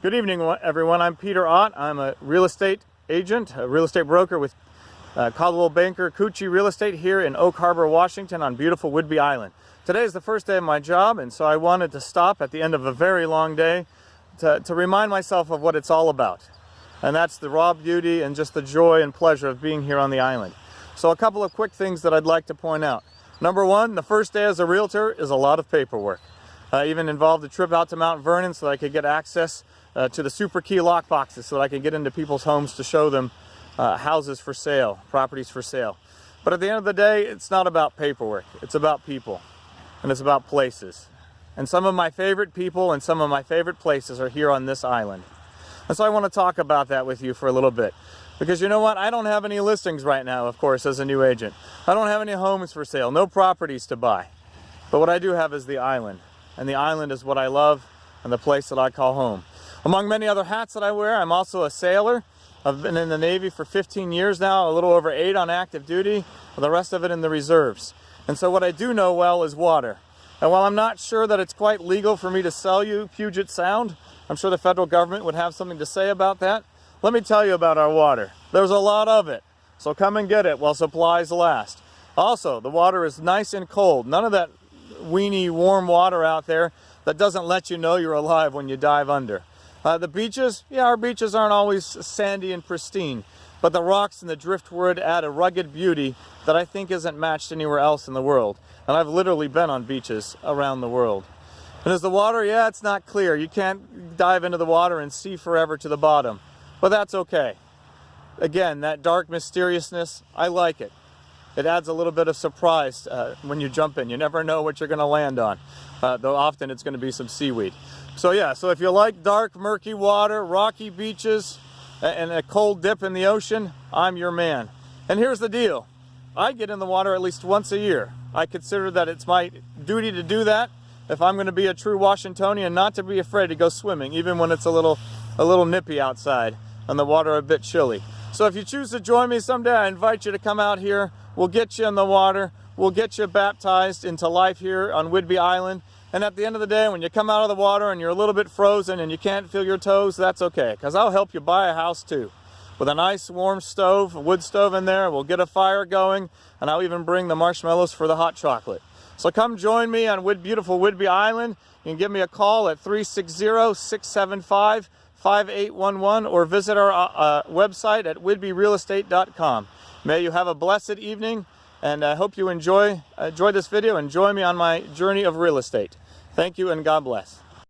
Good evening, everyone. I'm Peter Ott. I'm a real estate agent, a real estate broker with Caldwell Banker Cucci Real Estate here in Oak Harbor, Washington on beautiful Whidbey Island. Today is the first day of my job, and so I wanted to stop at the end of a very long day to remind myself of what it's all about. And that's the raw beauty and just the joy and pleasure of being here on the island. So a couple of quick things that I'd like to point out. Number one, the first day as a realtor is a lot of paperwork. I even involved a trip out to Mount Vernon so that I could get access to the super key lock boxes so that I could get into people's homes to show them houses for sale, properties for sale. But at the end of the day, it's not about paperwork. It's about people, and it's about places. And some of my favorite people and some of my favorite places are here on this island. And so I want to talk about that with you for a little bit. Because you know what? I don't have any listings right now, of course, as a new agent. I don't have any homes for sale, no properties to buy. But what I do have is the island. And the island is what I love and the place that I call home. Among many other hats that I wear, I'm also a sailor. I've been in the Navy for 15 years now, a little over 8 on active duty, with the rest of it in the reserves. And so what I do know well is water. And while I'm not sure that it's quite legal for me to sell you Puget Sound, I'm sure the federal government would have something to say about that. Let me tell you about our water. There's a lot of it, so come and get it while supplies last. Also, the water is nice and cold. None of that weeny warm water out there that doesn't let you know you're alive when you dive under. The beaches, yeah, our beaches aren't always sandy and pristine, but the rocks and the driftwood add a rugged beauty that I think isn't matched anywhere else in the world. And I've literally been on beaches around the world. And is the water, yeah, it's not clear. You can't dive into the water and see forever to the bottom, but that's okay. Again, that dark mysteriousness, I like it. It adds a little bit of surprise when you jump in. You never know what you're going to land on, though often it's going to be some seaweed. So yeah, so if you like dark, murky water, rocky beaches, and a cold dip in the ocean, I'm your man. And here's the deal. I get in the water at least once a year. I consider that it's my duty to do that if I'm going to be a true Washingtonian, not to be afraid to go swimming, even when it's a little nippy outside and the water a bit chilly. So if you choose to join me someday, I invite you to come out here. We'll get you in the water. We'll get you baptized into life here on Whidbey Island. And at the end of the day, when you come out of the water and you're a little bit frozen and you can't feel your toes, that's okay, because I'll help you buy a house too. With a nice warm stove, a wood stove in there, we'll get a fire going, and I'll even bring the marshmallows for the hot chocolate. So come join me on beautiful Whidbey Island. You can give me a call at 360-675-5811 or visit our website at whidbeyrealestate.com. May you have a blessed evening, and I hope you enjoy this video and join me on my journey of real estate. Thank you and God bless.